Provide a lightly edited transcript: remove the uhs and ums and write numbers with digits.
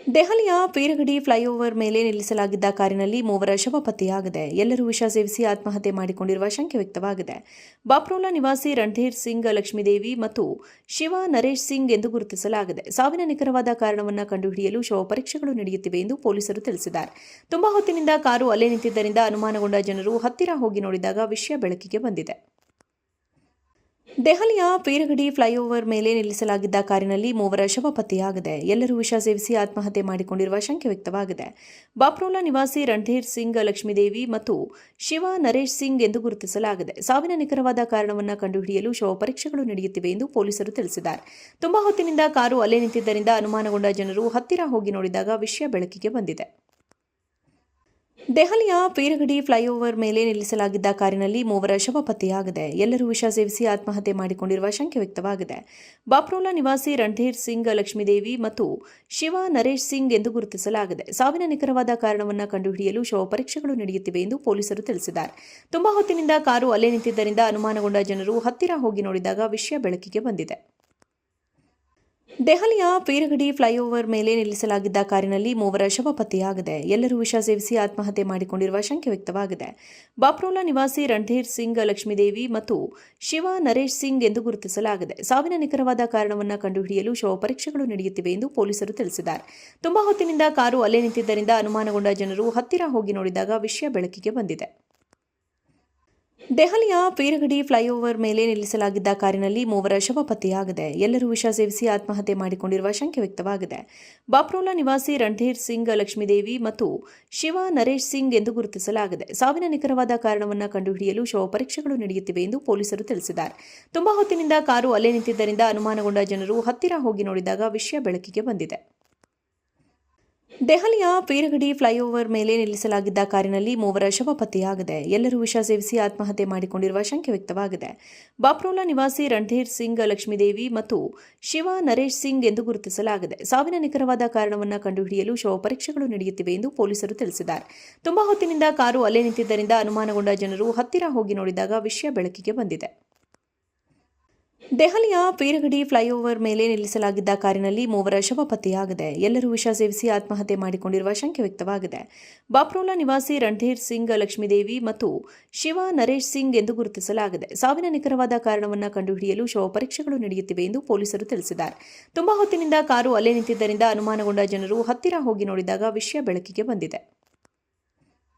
ದೆಹಲಿಯ ಪೀರಗಡಿ ಫ್ಲೈಓವರ್ ಮೇಲೆ ನಿಲ್ಲಿಸಲಾಗಿದ್ದ ಕಾರಿನಲ್ಲಿ ಮೂವರ ಶವ ಪತ್ತೆಯಾಗಿದೆ. ಎಲ್ಲರೂ ವಿಷ ಸೇವಿಸಿ ಆತ್ಮಹತ್ಯೆ ಮಾಡಿಕೊಂಡಿರುವ ಶಂಕೆ ವ್ಯಕ್ತವಾಗಿದೆ. ಬಾಪ್ರೋಲಾ ನಿವಾಸಿ ರಣಧೀರ್ ಸಿಂಗ್, ಲಕ್ಷ್ಮೀದೇವಿ ಮತ್ತು ಶಿವ ನರೇಶ್ ಸಿಂಗ್ ಎಂದು ಗುರುತಿಸಲಾಗಿದೆ. ಸಾವಿನ ನಿಖರವಾದ ಕಾರಣವನ್ನು ಕಂಡುಹಿಡಿಯಲು ಶವ ಪರೀಕ್ಷೆಗಳು ನಡೆಯುತ್ತಿವೆ ಎಂದು ಪೊಲೀಸರು ತಿಳಿಸಿದ್ದಾರೆ. ತುಂಬಾ ಹೊತ್ತಿನಿಂದ ಕಾರು ಅಲ್ಲೇ ನಿಂತಿದ್ದರಿಂದ ಅನುಮಾನಗೊಂಡ ಜನರು ಹತ್ತಿರ ಹೋಗಿ ನೋಡಿದಾಗ ವಿಷಯ ಬೆಳಕಿಗೆ ಬಂದಿದೆ. ದೆಹಲಿಯ ಪೀರಗಡಿ ಫ್ಲೈಓವರ್ ಮೇಲೆ ನಿಲ್ಲಿಸಲಾಗಿದ್ದ ಕಾರಿನಲ್ಲಿ ಮೂವರ ಶವ ಪತ್ತೆಯಾಗಿದೆ. ಎಲ್ಲರೂ ವಿಷ ಸೇವಿಸಿ ಆತ್ಮಹತ್ಯೆ ಮಾಡಿಕೊಂಡಿರುವ ಶಂಕೆ ವ್ಯಕ್ತವಾಗಿದೆ. ಬಾಪ್ರೋಲಾ ನಿವಾಸಿ ರಣಧೀರ್ ಸಿಂಗ್, ಲಕ್ಷ್ಮೀದೇವಿ ಮತ್ತು ಶಿವ ನರೇಶ್ ಸಿಂಗ್ ಎಂದು ಗುರುತಿಸಲಾಗಿದೆ. ಸಾವಿನ ನಿಖರವಾದ ಕಾರಣವನ್ನು ಕಂಡುಹಿಡಿಯಲು ಶವ ಪರೀಕ್ಷೆಗಳು ನಡೆಯುತ್ತಿವೆ ಎಂದು ಪೊಲೀಸರು ತಿಳಿಸಿದ್ದಾರೆ. ತುಂಬಾ ಹೊತ್ತಿನಿಂದ ಕಾರು ಅಲ್ಲೇ ನಿಂತಿದ್ದರಿಂದ ಅನುಮಾನಗೊಂಡ ಜನರು ಹತ್ತಿರ ಹೋಗಿ ನೋಡಿದಾಗ ವಿಷಯ ಬೆಳಕಿಗೆ ಬಂದಿದೆ. ದೆಹಲಿಯ ಪೀರಗಡಿ ಫ್ಲೈಓವರ್ ಮೇಲೆ ನಿಲ್ಲಿಸಲಾಗಿದ್ದ ಕಾರಿನಲ್ಲಿ ಮೂವರ ಶವ ಪತ್ತೆಯಾಗಿದೆ. ಎಲ್ಲರೂ ವಿಷ ಸೇವಿಸಿ ಆತ್ಮಹತ್ಯೆ ಮಾಡಿಕೊಂಡಿರುವ ಶಂಕೆ ವ್ಯಕ್ತವಾಗಿದೆ. ಬಾಪ್ರೋಲಾ ನಿವಾಸಿ ರಣಧೀರ್ ಸಿಂಗ್, ಲಕ್ಷ್ಮೀದೇವಿ ಮತ್ತು ಶಿವ ನರೇಶ್ ಸಿಂಗ್ ಎಂದು ಗುರುತಿಸಲಾಗಿದೆ. ಸಾವಿನ ನಿಖರವಾದ ಕಾರಣವನ್ನು ಕಂಡುಹಿಡಿಯಲು ಶವ ಪರೀಕ್ಷೆಗಳು ನಡೆಯುತ್ತಿವೆ ಎಂದು ಪೊಲೀಸರು ತಿಳಿಸಿದ್ದಾರೆ. ತುಂಬಾ ಹೊತ್ತಿನಿಂದ ಕಾರು ಅಲ್ಲೇ ನಿಂತಿದ್ದರಿಂದ ಅನುಮಾನಗೊಂಡ ಜನರು ಹತ್ತಿರ ಹೋಗಿ ನೋಡಿದಾಗ ವಿಷಯ ಬೆಳಕಿಗೆ ಬಂದಿದೆ. ದೆಹಲಿಯ ಪೀರಗಡಿ ಫ್ಲೈಓವರ್ ಮೇಲೆ ನಿಲ್ಲಿಸಲಾಗಿದ್ದ ಕಾರಿನಲ್ಲಿ ಮೂವರ ಶವ ಪತ್ತೆಯಾಗಿದೆ. ಎಲ್ಲರೂ ವಿಷ ಸೇವಿಸಿ ಆತ್ಮಹತ್ಯೆ ಮಾಡಿಕೊಂಡಿರುವ ಶಂಕೆ ವ್ಯಕ್ತವಾಗಿದೆ. ಬಾಪ್ರೋಲಾ ನಿವಾಸಿ ರಣಧೀರ್ ಸಿಂಗ್, ಲಕ್ಷ್ಮೀದೇವಿ ಮತ್ತು ಶಿವ ನರೇಶ್ ಸಿಂಗ್ ಎಂದು ಗುರುತಿಸಲಾಗಿದೆ. ಸಾವಿನ ನಿಖರವಾದ ಕಾರಣವನ್ನು ಕಂಡುಹಿಡಿಯಲು ಶವ ಪರೀಕ್ಷೆಗಳು ನಡೆಯುತ್ತಿವೆ ಎಂದು ಪೊಲೀಸರು ತಿಳಿಸಿದ್ದಾರೆ. ತುಂಬಾ ಹೊತ್ತಿನಿಂದ ಕಾರು ಅಲ್ಲೇ ನಿಂತಿದ್ದರಿಂದ ಅನುಮಾನಗೊಂಡ ಜನರು ಹತ್ತಿರ ಹೋಗಿ ನೋಡಿದಾಗ ವಿಷಯ ಬೆಳಕಿಗೆ ಬಂದಿದೆ. ದೆಹಲಿಯ ಪೀರಗಡಿ ಫ್ಲೈಓವರ್ ಮೇಲೆ ನಿಲ್ಲಿಸಲಾಗಿದ್ದ ಕಾರಿನಲ್ಲಿ ಮೂವರ ಶವ ಪತ್ತೆಯಾಗಿದೆ. ಎಲ್ಲರೂ ವಿಷ ಸೇವಿಸಿ ಆತ್ಮಹತ್ಯೆ ಮಾಡಿಕೊಂಡಿರುವ ಶಂಕೆ ವ್ಯಕ್ತವಾಗಿದೆ. ಬಾಪ್ರೋಲಾ ನಿವಾಸಿ ರಣಧೀರ್ ಸಿಂಗ್, ಲಕ್ಷ್ಮೀದೇವಿ ಮತ್ತು ಶಿವ ನರೇಶ್ ಸಿಂಗ್ ಎಂದು ಗುರುತಿಸಲಾಗಿದೆ. ಸಾವಿನ ನಿಖರವಾದ ಕಾರಣವನ್ನು ಕಂಡುಹಿಡಿಯಲು ಶವ ಪರೀಕ್ಷೆಗಳು ನಡೆಯುತ್ತಿವೆ ಎಂದು ಪೊಲೀಸರು ತಿಳಿಸಿದ್ದಾರೆ. ತುಂಬಾ ಹೊತ್ತಿನಿಂದ ಕಾರು ಅಲ್ಲೇ ನಿಂತಿದ್ದರಿಂದ ಅನುಮಾನಗೊಂಡ ಜನರು ಹತ್ತಿರ ಹೋಗಿ ನೋಡಿದಾಗ ವಿಷಯ ಬೆಳಕಿಗೆ ಬಂದಿದೆ. ದೆಹಲಿಯ ಪೀರಗಡಿ ಫ್ಲೈಓವರ್ ಮೇಲೆ ನಿಲ್ಲಿಸಲಾಗಿದ್ದ ಕಾರಿನಲ್ಲಿ ಮೂವರ ಶವ ಪತ್ತೆಯಾಗಿದೆ. ಎಲ್ಲರೂ ವಿಷ ಸೇವಿಸಿ ಆತ್ಮಹತ್ಯೆ ಮಾಡಿಕೊಂಡಿರುವ ಶಂಕೆ ವ್ಯಕ್ತವಾಗಿದೆ. ಬಾಪ್ರೋಲಾ ನಿವಾಸಿ ರಣಧೀರ್ ಸಿಂಗ್, ಲಕ್ಷ್ಮೀದೇವಿ ಮತ್ತು ಶಿವ ನರೇಶ್ ಸಿಂಗ್ ಎಂದು ಗುರುತಿಸಲಾಗಿದೆ. ಸಾವಿನ ನಿಖರವಾದ ಕಾರಣವನ್ನು ಕಂಡುಹಿಡಿಯಲು ಶವ ಪರೀಕ್ಷೆಗಳು ನಡೆಯುತ್ತಿವೆ ಎಂದು ಪೊಲೀಸರು ತಿಳಿಸಿದ್ದಾರೆ. ತುಂಬಾ ಹೊತ್ತಿನಿಂದ ಕಾರು ಅಲ್ಲೇ ನಿಂತಿದ್ದರಿಂದ ಅನುಮಾನಗೊಂಡ ಜನರು ಹತ್ತಿರ ಹೋಗಿ ನೋಡಿದಾಗ ವಿಷಯ ಬೆಳಕಿಗೆ ಬಂದಿದೆ. ದೆಹಲಿಯ ಪೀರಗಡಿ ಫ್ಲೈಓವರ್ ಮೇಲೆ ನಿಲ್ಲಿಸಲಾಗಿದ್ದ ಕಾರಿನಲ್ಲಿ ಮೂವರ ಶವ ಪತ್ತೆಯಾಗಿದೆ. ಎಲ್ಲರೂ ವಿಷ ಸೇವಿಸಿ ಆತ್ಮಹತ್ಯೆ ಮಾಡಿಕೊಂಡಿರುವ ಶಂಕೆ ವ್ಯಕ್ತವಾಗಿದೆ. ಬಾಪ್ರೋಲಾ ನಿವಾಸಿ ರಣಧೀರ್ ಸಿಂಗ್, ಲಕ್ಷ್ಮೀದೇವಿ ಮತ್ತು ಶಿವ ನರೇಶ್ ಸಿಂಗ್ ಎಂದು ಗುರುತಿಸಲಾಗಿದೆ. ಸಾವಿನ ನಿಖರವಾದ ಕಾರಣವನ್ನು ಕಂಡುಹಿಡಿಯಲು ಶವ ಪರೀಕ್ಷೆಗಳು ನಡೆಯುತ್ತಿವೆ ಎಂದು ಪೊಲೀಸರು ತಿಳಿಸಿದ್ದಾರೆ. ತುಂಬಾ ಹೊತ್ತಿನಿಂದ ಕಾರು ಅಲ್ಲೇ ನಿಂತಿದ್ದರಿಂದ ವಿಷಯ ಬೆಳಕಿಗೆ ಬಂದಿದೆ. ದೆಹಲಿಯ ಪೀರಗಡಿ ಫ್ಲೈಓವರ್ ಮೇಲೆ ನಿಲ್ಲಿಸಲಾಗಿದ್ದ ಕಾರಿನಲ್ಲಿ ಮೂವರ ಶವ ಪತ್ತೆಯಾಗಿದೆ. ಎಲ್ಲರೂ ವಿಷ ಸೇವಿಸಿ ಆತ್ಮಹತ್ಯೆ ಮಾಡಿಕೊಂಡಿರುವ ಶಂಕೆ ವ್ಯಕ್ತವಾಗಿದೆ. ಬಾಪ್ರೋಲಾ ನಿವಾಸಿ ರಣಧೀರ್ ಸಿಂಗ್, ಲಕ್ಷ್ಮೀದೇವಿ ಮತ್ತು ಶಿವ ನರೇಶ್ ಸಿಂಗ್ ಎಂದು ಗುರುತಿಸಲಾಗಿದೆ. ಸಾವಿನ ನಿಖರವಾದ ಕಾರಣವನ್ನು ಕಂಡುಹಿಡಿಯಲು ಶವ ಪರೀಕ್ಷೆಗಳು ನಡೆಯುತ್ತಿವೆ ಎಂದು ಪೊಲೀಸರು ತಿಳಿಸಿದ್ದಾರೆ. ತುಂಬಾ ಹೊತ್ತಿನಿಂದ ಕಾರು ಅಲ್ಲೇ ನಿಂತಿದ್ದರಿಂದ ಅನುಮಾನಗೊಂಡ ಜನರು ಹತ್ತಿರ ಹೋಗಿ ನೋಡಿದಾಗ ವಿಷಯ ಬೆಳಕಿಗೆ ಬಂದಿದೆ.